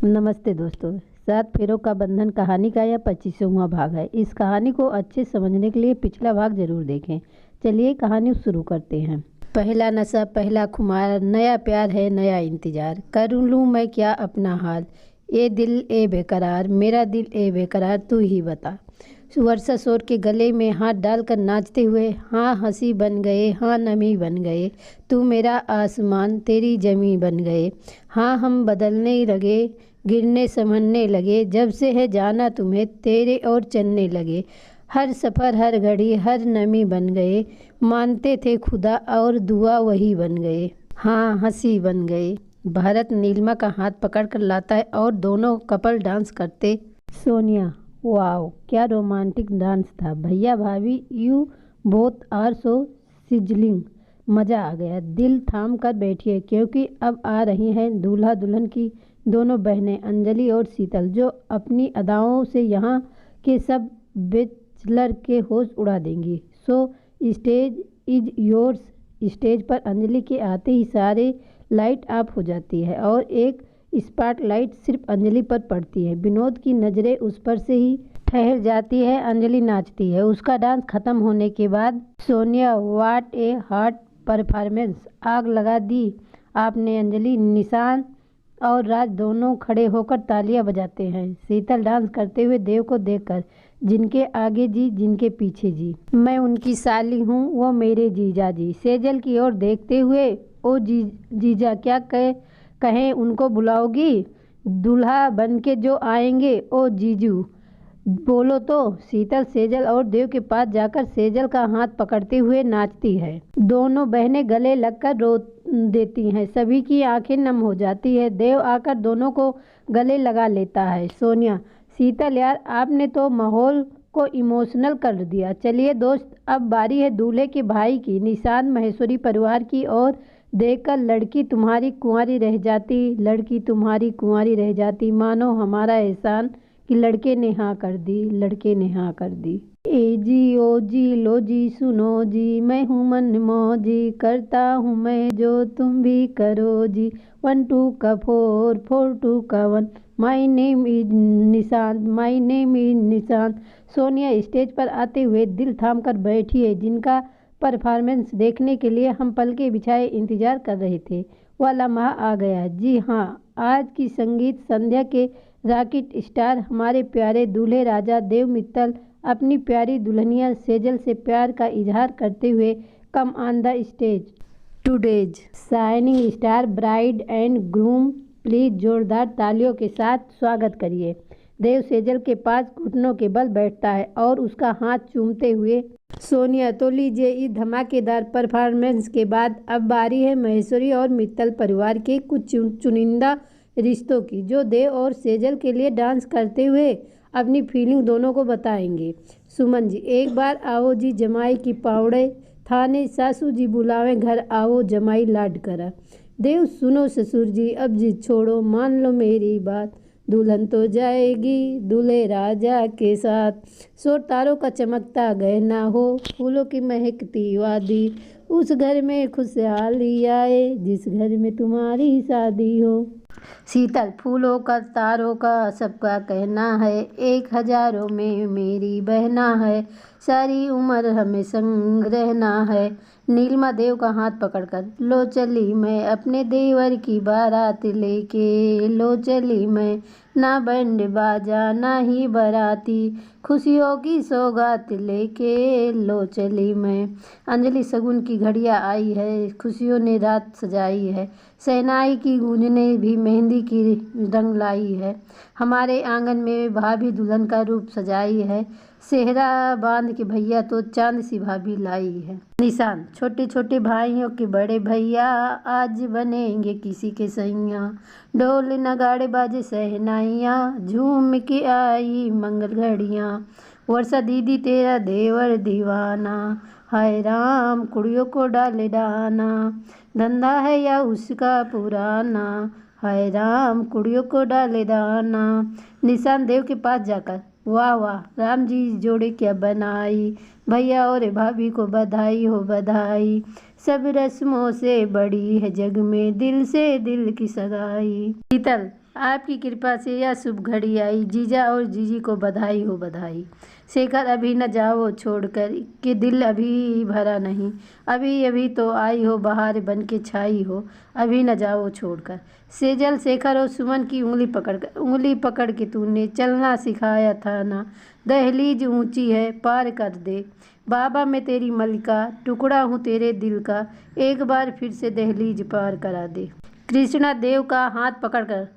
नमस्ते दोस्तों। 7 फेरों का बंधन कहानी का यह 25वां भाग है। इस कहानी को अच्छे समझने के लिए पिछला भाग जरूर देखें। चलिए कहानी शुरू करते हैं। पहला नशा, पहला खुमार, नया प्यार है, नया इंतजार। कर लूँ मैं क्या अपना हाल, ए दिल ए बेकरार, मेरा दिल ए बेकरार, तू ही बता। वर्षा शोर के गले में हाथ डालकर नाचते हुए, हाँ हंसी बन गए, हाँ नमी बन गए, तू मेरा आसमान तेरी जमी बन गए। हाँ हम बदलने लगे, गिरने संभलने लगे, जब से है जाना तुम्हें तेरे और चलने लगे। हर सफ़र हर घड़ी हर नमी बन गए, मानते थे खुदा और दुआ वही बन गए। हाँ हंसी बन गए। भरत नीलिमा का हाथ पकड़कर लाता है और दोनों कपल डांस करते। सोनिया, वाओ क्या रोमांटिक डांस था। भैया भाभी, you both are so sizzling. मज़ा आ गया। दिल थाम कर बैठिए क्योंकि अब आ रही हैं दूल्हा दुल्हन की दोनों बहनें अंजलि और शीतल, जो अपनी अदाओं से यहाँ के सब बैचलर के होश उड़ा देंगी। सो स्टेज इज योर्स। स्टेज पर अंजलि के आते ही सारे लाइट ऑफ हो जाती है और एक स्पॉटलाइट सिर्फ अंजलि पर पड़ती है। विनोद की नज़रें उस पर से ही ठहर जाती है। अंजलि नाचती है। उसका डांस खत्म होने के बाद Sonia, what A heart performance, आग लगा दी आपने अंजलि। निशान और राज दोनों खड़े होकर तालियां बजाते हैं। शीतल डांस करते हुए देव को देखकर, जिनके आगे जी जिनके पीछे जी, मैं उनकी साली हूँ वो मेरे जीजा जी। सेजल की ओर देखते हुए, ओ जीजा क्या कहें उनको बुलाओगी, दूल्हा बन के जो आएंगे, ओ जीजू बोलो तो। शीतल सेजल और देव के पास जाकर सेजल का हाथ पकड़ते हुए नाचती है। दोनों बहनें गले लगकर रो देती हैं। सभी की आंखें नम हो जाती है। देव आकर दोनों को गले लगा लेता है। सोनिया, शीतल यार आपने तो माहौल को इमोशनल कर दिया। चलिए दोस्त, अब बारी है दूल्हे के भाई की। निशांत महेश्वरी परिवार की ओर देखकर, लड़की तुम्हारी कुंवारी रह जाती, लड़की तुम्हारी कुंवारी रह जाती, मानो हमारा एहसान कि लड़के ने हाँ कर दी, लड़के ने हाँ कर दी। ए जी ओ जी लो जी सुनो जी, मैं हूँ मन मौजी, करता हूँ मैं जो तुम भी करो जी। 1 2 का 4 4 2 का 1, my name is Nishant, my name is Nishant. Sonia stage पर आते हुए दिल थाम कर बैठी है, जिनका परफॉर्मेंस देखने के लिए हम पल के बिछाए इंतजार कर रहे थे। वह लम्हा आ गया। जी हाँ, आज की संगीत संध्या के रॉकेट स्टार हमारे प्यारे दूल्हे राजा देव मित्तल अपनी प्यारी दुल्हनिया सेजल से प्यार का इजहार करते हुए come on the stage. Today's shining star bride and groom, please जोरदार तालियों के साथ स्वागत करिए। देव सेजल के पास घुटनों के बल बैठता है और उसका हाथ चूमते हुए, सोनिया तो लीजिए इस धमाकेदार परफॉर्मेंस के बाद अब बारी है महेश्वरी और मित्तल परिवार के कुछ चुनिंदा रिश्तों की, जो देव और सेजल के लिए डांस करते हुए अपनी फीलिंग दोनों को बताएंगे। सुमन जी, एक बार आओ जी जमाई की पावड़े थाने, सासू जी बुलावे घर आओ जमाई लाड करा। देव, सुनो ससुर जी अब जिद छोड़ो, मान लो मेरी बात, दुल्हन तो जाएगी दूल्हे राजा के साथ। सो तारों का चमकता गहना हो, फूलों की महकती वादी, उस घर में खुशहाली आए जिस घर में तुम्हारी शादी हो। शीतल, फूलों का तारों का सबका कहना है, 1000 में मेरी बहना है, सारी उम्र हमें संग रहना है। नीलिमा देव का हाथ पकड़कर, लो चली मैं अपने देवर की बारात लेके, लो चली मैं, ना बैंड बाजा ना ही बराती, खुशियों की सौगात लेके लो चली मैं। अंजलि, शगुन की घड़ियाँ आई है, खुशियों ने रात सजाई है, शहनाई की गूंज ने भी मेहंदी की रंग लाई है, हमारे आंगन में भाभी दुल्हन का रूप सजाई है, सेहरा बांध के भैया तो चांद सी भाभी लाई है। निशान, छोटे छोटे भाइयों के बड़े भैया आज बनेंगे किसी के सैया, ढोल नगाड़े बाजे शहनाइयाँ, झूम के आई मंगल घड़ियाँ। वर्षा दीदी तेरा देवर दीवाना, हाय राम कुड़ियों को डाले डाना, धंधा है या उसका पुराना, हाय राम कुड़ियों को डाले दाना। निशान देव के पास जाकर, वाह वाह राम जी जोड़े क्या बनाई, भैया और भाभी को बधाई हो बधाई, सब रस्मों से बड़ी है जग में दिल से दिल की सगाई। शीतल, आपकी कृपा से यह शुभ घड़ी आई। जीजा और जीजी को बधाई हो बधाई। शेखर अभी न जाओ छोड़कर, कि दिल अभी भरा नहीं। अभी अभी तो आई हो बहार बन के छाई हो, अभी न जाओ छोड़कर। सेजल शेखर और सुमन की उंगली पकड़ के तूने चलना सिखाया था ना। दहलीज ऊंची है पार कर दे। बाबा मैं तेरी मलिका, टुकड़ा हूँ तेरे दिल का, एक बार फिर से दहलीज पार करा दे। कृष्णा देव का हाथ पकड़कर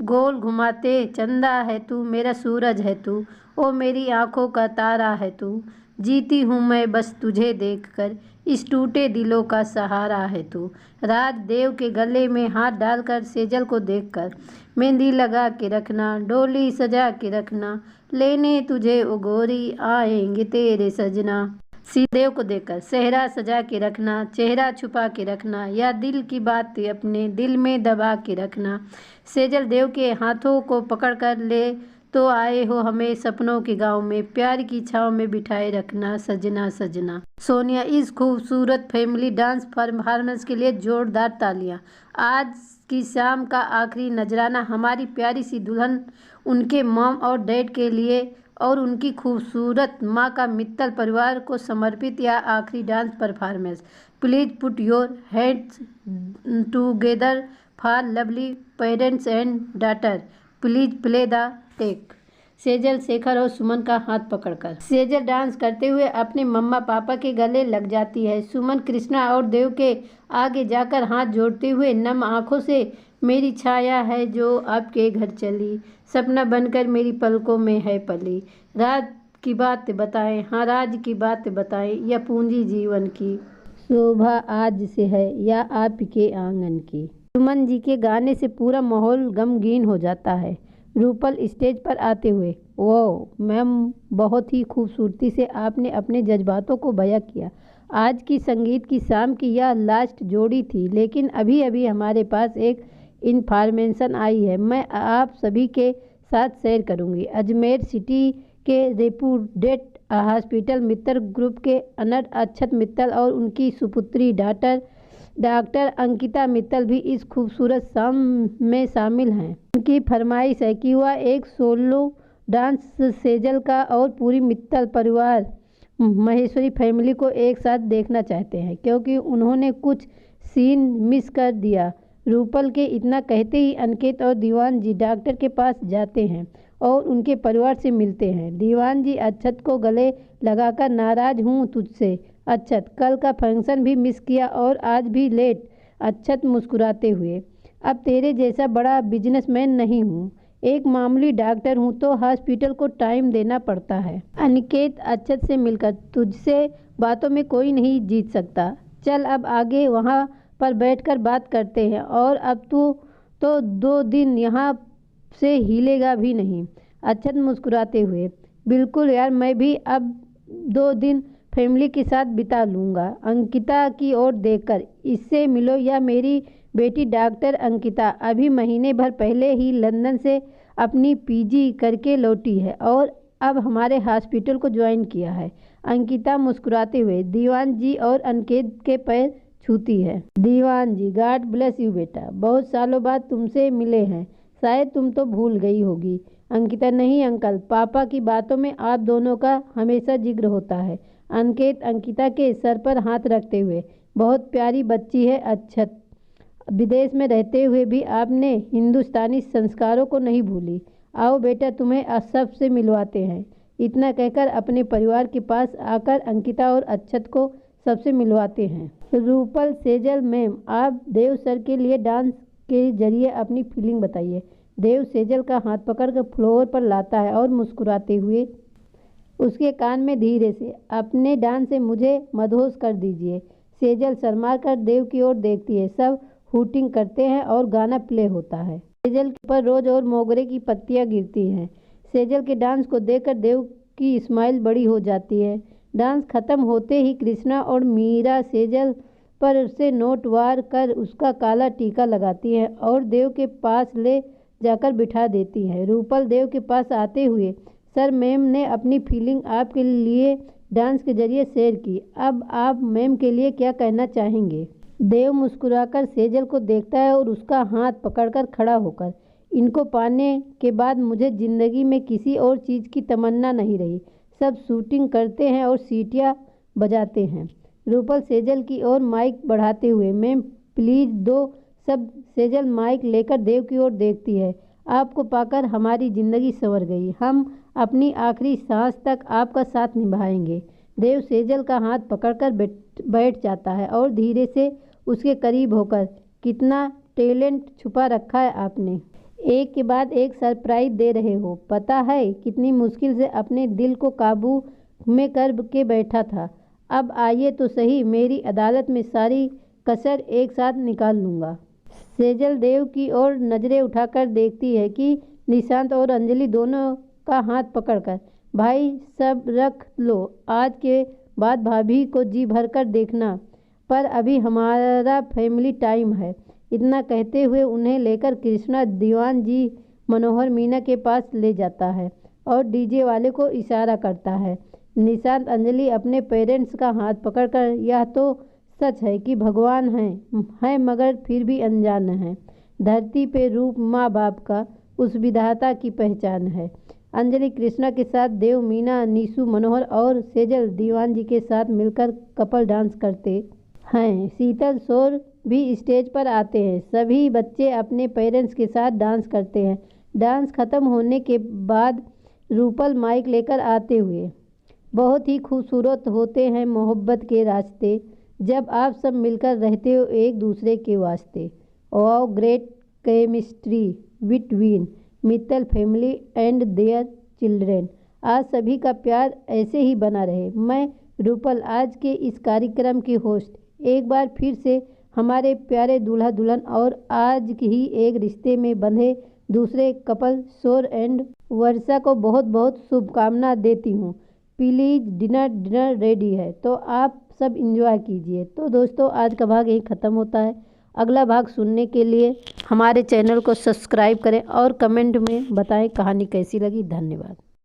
गोल घुमाते, चंदा है तू, मेरा सूरज है तू, ओ मेरी आंखों का तारा है तू। जीती हूँ मैं बस तुझे देखकर, इस टूटे दिलों का सहारा है तू। राजदेव के गले में हाथ डालकर सेजल को देखकर, मेहंदी लगा के रखना, डोली सजा के रखना, लेने तुझे ओ गोरी आएंगे तेरे सजना। सीदेव को देखकर, सेहरा सजा के रखना, चेहरा छुपा के रखना, या दिल की बात अपने दिल में दबा के रखना। सेजल देव के हाथों को पकड़कर ले तो आए हो हमें सपनों के गांव में, प्यार की छाँव में बिठाए रखना सजना सजना। सोनिया, इस खूबसूरत फैमिली डांस परफॉर्मेंस के लिए जोरदार तालियां। आज की शाम का आखिरी नजराना हमारी प्यारी सी दुल्हन, उनके मॉम और डैड के लिए और उनकी खूबसूरत माँ का मित्तल परिवार को समर्पित यह आखिरी dance performance. Please put your hands together for lovely parents and daughter. Please play the take. Sejal Shekhar और सुमन का हाथ पकड़कर सेजल डांस करते हुए अपने मम्मा पापा के गले लग जाती है। सुमन कृष्णा और देव के आगे जाकर हाथ जोड़ते हुए नम आंखों से, मेरी छाया है जो आपके घर चली, सपना बनकर मेरी पलकों में है पली। राज की बात बताएं, हाँ राज की बात बताएं, या पूंजी जीवन की शोभा आज से है या आपके आंगन की। सुमन जी के गाने से पूरा माहौल गमगीन हो जाता है। रूपल स्टेज पर आते हुए, वो मैम बहुत ही खूबसूरती से आपने अपने जज्बातों को बयां किया। आज की संगीत की शाम की यह लास्ट जोड़ी थी, लेकिन अभी अभी हमारे पास एक इन्फॉर्मेशन आई है, मैं आप सभी के साथ शेयर करूंगी। अजमेर सिटी के रेपुटेड हॉस्पिटल मित्तल ग्रुप के अनर अक्षत मित्तल और उनकी सुपुत्री डॉक्टर अंकिता मित्तल भी इस खूबसूरत शाम में शामिल हैं। उनकी फरमाइश है कि वह एक सोलो डांस सेजल का और पूरी मित्तल परिवार महेश्वरी फैमिली को एक साथ देखना चाहते हैं, क्योंकि उन्होंने कुछ सीन मिस कर दिया। रूपल के इतना कहते ही अंकित और दीवान जी डॉक्टर के पास जाते हैं और उनके परिवार से मिलते हैं। दीवान जी अक्षत को गले लगाकर, नाराज हूँ तुझसे अक्षत, कल का फंक्शन भी मिस किया और आज भी लेट। अक्षत मुस्कुराते हुए, अब तेरे जैसा बड़ा बिजनेसमैन नहीं हूँ, एक मामूली डॉक्टर हूँ, तो हॉस्पिटल को टाइम देना पड़ता है। अनिकेत अक्षत से मिलकर, तुझसे बातों में कोई नहीं जीत सकता, चल अब आगे वहाँ पर बैठकर बात करते हैं। और अब तू तो 2 दिन यहाँ से हिलेगा भी नहीं। अक्षत मुस्कुराते हुए, बिल्कुल यार, मैं भी अब 2 दिन फैमिली के साथ बिता लूँगा। अंकिता की ओर देखकर, इससे मिलो, या मेरी बेटी डॉक्टर अंकिता अभी महीने भर पहले ही लंदन से अपनी पीजी करके लौटी है और अब हमारे हॉस्पिटल को ज्वाइन किया है। अंकिता मुस्कुराते हुए दीवान जी और अंकित के पैर छूती है। दीवान जी, गॉड ब्लेस यू बेटा, बहुत सालों बाद तुमसे मिले हैं, शायद तुम तो भूल गई होगी। अंकिता, नहीं अंकल, पापा की बातों में आप दोनों का हमेशा जिक्र होता है। अंकित अंकिता के सर पर हाथ रखते हुए, बहुत प्यारी बच्ची है अक्षत, विदेश में रहते हुए भी आपने हिंदुस्तानी संस्कारों को नहीं भूली। आओ बेटा, तुम्हें सबसे मिलवाते हैं। इतना कहकर अपने परिवार के पास आकर अंकिता और अक्षत को सबसे मिलवाते हैं। रूपल, सेजल मैम, आप देव सर के लिए डांस के जरिए अपनी फीलिंग बताइए। देव सेजल का हाथ पकड़कर फ्लोर पर लाता है और मुस्कुराते हुए उसके कान में धीरे से, अपने डांस से मुझे मदहोश कर दीजिए। सेजल शर्मा कर देव की ओर देखती है। सब हूटिंग करते हैं और गाना प्ले होता है। सेजल के ऊपर रोज और मोगरे की पत्तियां गिरती हैं। सेजल के डांस को देखकर देव की स्माइल बड़ी हो जाती है। डांस खत्म होते ही कृष्णा और मीरा सेजल पर से नोट वार कर उसका काला टीका लगाती हैं और देव के पास ले जाकर बिठा देती हैं। रूपल देव के पास आते हुए, सर, मैम ने अपनी फीलिंग आपके लिए डांस के जरिए शेयर की, अब आप मैम के लिए क्या कहना चाहेंगे? देव मुस्कुराकर सेजल को देखता है और उसका हाथ पकड़कर खड़ा होकर, इनको पाने के बाद मुझे ज़िंदगी में किसी और चीज़ की तमन्ना नहीं रही। सब शूटिंग करते हैं और सीटियाँ बजाते हैं। रूपल सेजल की ओर माइक बढ़ाते हुए, मैम प्लीज़ दो शब्द। सेजल माइक लेकर देव की ओर देखती है। आपको पाकर हमारी ज़िंदगी संवर गई। हम अपनी आखिरी सांस तक आपका साथ निभाएंगे। देव सेजल का हाथ पकड़कर बैठ जाता है और धीरे से उसके करीब होकर, कितना टैलेंट छुपा रखा है आपने। एक के बाद एक सरप्राइज दे रहे हो। पता है कितनी मुश्किल से अपने दिल को काबू में कर के बैठा था। अब आइए तो सही, मेरी अदालत में सारी कसर एक साथ निकाल लूँगा। सेजल देव की ओर नज़रें उठाकर देखती है कि निशांत और अंजलि दोनों का हाथ पकड़कर, भाई सब रख लो, आज के बाद भाभी को जी भर कर देखना, पर अभी हमारा फैमिली टाइम है। इतना कहते हुए उन्हें लेकर कृष्णा दीवान जी मनोहर मीना के पास ले जाता है और डीजे वाले को इशारा करता है। निशांत अंजलि अपने पेरेंट्स का हाथ पकड़कर, यह तो सच है कि भगवान हैं मगर फिर भी अनजान हैं। धरती पे रूप माँ बाप का उस विधाता की पहचान है। अंजलि कृष्णा के साथ देव, मीना, नीशू, मनोहर और सेजल दीवान जी के साथ मिलकर कपल डांस करते हैं। शीतल सौर भी स्टेज पर आते हैं। सभी बच्चे अपने पेरेंट्स के साथ डांस करते हैं। डांस खत्म होने के बाद रूपल माइक लेकर आते हुए, बहुत ही खूबसूरत होते हैं मोहब्बत के रास्ते जब आप सब मिलकर रहते हो एक दूसरे के वास्ते। Wow great chemistry between Mittal family and their children. आज सभी का प्यार ऐसे ही बना रहे। मैं रूपल, आज के इस कार्यक्रम की होस्ट, एक बार फिर से हमारे प्यारे दूल्हा दुल्हन और आज ही एक रिश्ते में बंधे दूसरे कपल सौर एंड वर्षा को बहुत बहुत शुभकामना देती हूँ। प्लीज़ डिनर रेडी है, तो आप सब इंजॉय कीजिए। तो दोस्तों, आज का भाग यही ख़त्म होता है। अगला भाग सुनने के लिए हमारे चैनल को सब्सक्राइब करें और कमेंट में बताएं कहानी कैसी लगी। धन्यवाद।